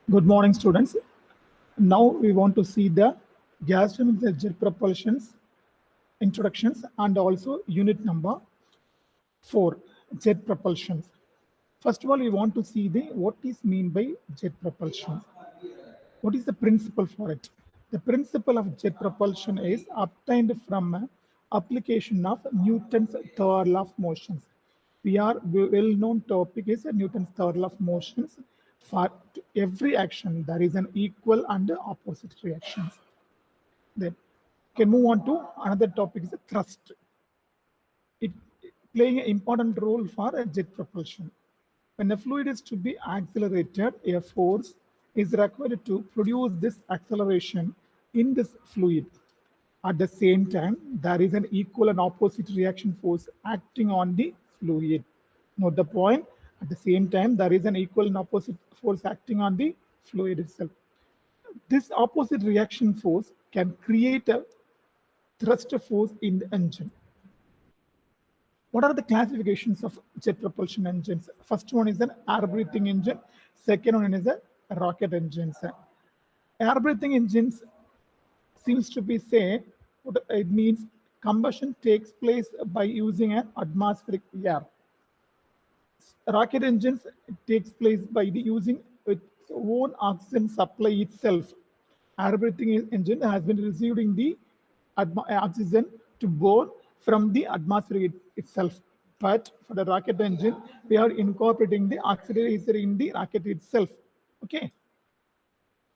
Good morning, students. Now we want to see the gas turbine jet propulsions introductions and also unit number 4, jet propulsions. First of all, we want to see the what is mean by jet propulsion. What is the principle for it? The principle of jet propulsion is obtained from application of Newton's third law of motions. We are well-known topic is Newton's third law of motions. For every action, there is an equal and opposite reactions. Then can move on to another topic is thrust. It playing an important role for a jet propulsion. When a fluid is to be accelerated, a force is required to produce this acceleration in this fluid. At the same time, there is an equal and opposite reaction force acting on the fluid. Note the point. At the same time, there is an equal and opposite force acting on the fluid itself. This opposite reaction force can create a thrust force in the engine. What are the classifications of jet propulsion engines? First one is an air breathing engine. Second one is a rocket engines. Air breathing engines seems to be say what it means combustion takes place by using an atmospheric air. Rocket engines takes place by the using its own oxygen supply itself. Air breathing engine has been receiving the oxygen to burn from the atmosphere itself. But for the rocket engine, we are incorporating the oxidizer in the rocket itself. Okay.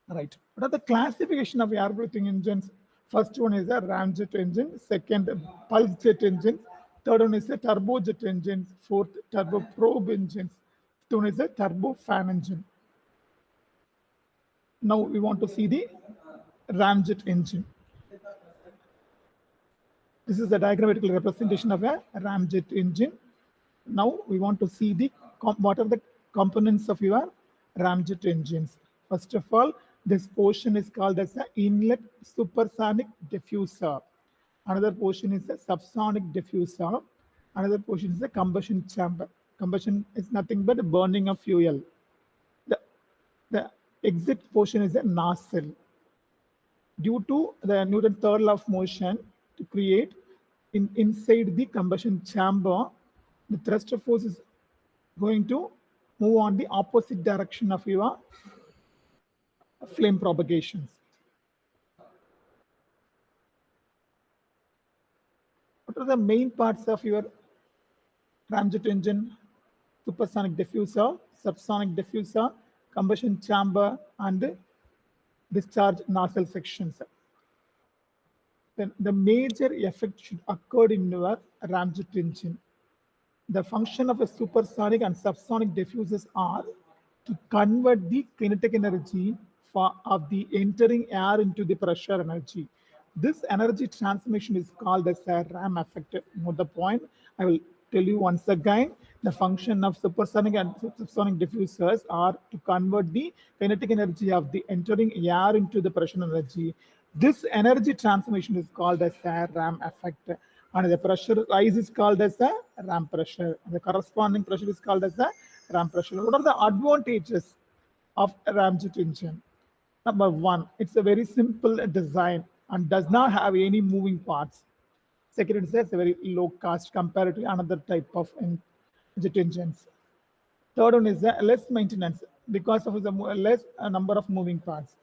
Right. What are the classification of air breathing engines? First one is a ramjet engine, second pulse jet engine, third one is a turbojet engine, fourth turboprop engines, fifth one is a turbofan engine. Now we want to see the ramjet engine. This is the diagrammatical representation of a ramjet engine. Now we want to see the what are the components of your ramjet engines. First of all, this portion is called as an inlet supersonic diffuser. Another portion is a subsonic diffuser. Another portion is a combustion chamber. Combustion is nothing but burning of fuel. The, the exit portion is a nozzle. Due to the Newton's third law of motion to create inside the combustion chamber, the thrust force is going to move on the opposite direction of your flame propagations. What are the main parts of your ramjet engine? Supersonic diffuser, subsonic diffuser, combustion chamber, and discharge nozzle sections. Then the major effect should occur in your ramjet engine. The function of a supersonic and subsonic diffusers are to convert the kinetic energy of the entering air into the pressure energy. This energy transmission is called as a ram effect. Note the point. I will tell you once again. The function of supersonic and subsonic diffusers are to convert the kinetic energy of the entering air into the pressure energy. This energy transformation is called as a ram effect, and the pressure rise is called as a ram pressure. The corresponding pressure is called as a ram pressure. What are the advantages of a ramjet engine? Number one, it's a very simple design and does not have any moving parts. Second, it's a very low cost compared to another type of jet engines. Third one is less maintenance because of the less number of moving parts.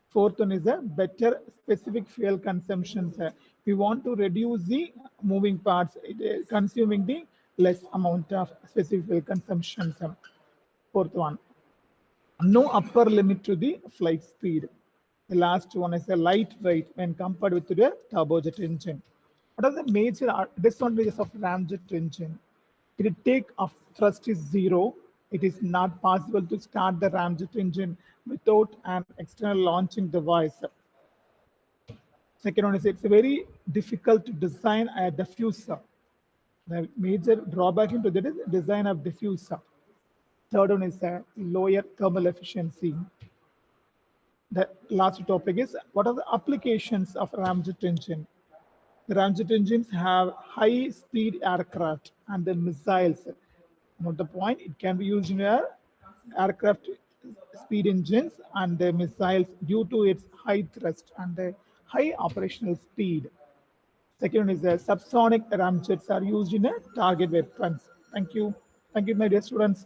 Fourth one is a better specific fuel consumption. We want to reduce the moving parts, consuming the less amount of specific fuel consumption. Fourth one, no upper limit to the flight speed. The last one is a lightweight when compared with the turbojet engine. What are the major disadvantages of ramjet engine? Its take off thrust is zero. It is not possible to start the ramjet engine without an external launching device. Second one is it's very difficult to design a diffuser. The major drawback into that is design of diffuser. Third one is a lower thermal efficiency. The last topic is what are the applications of ramjet engine? The ramjet engines have high-speed aircraft and the missiles. Note the point, it can be used in aircraft speed engines and the missiles due to its high thrust and the high operational speed. Second is the subsonic ramjets are used in a target weapons. Thank you. Thank you, my dear students.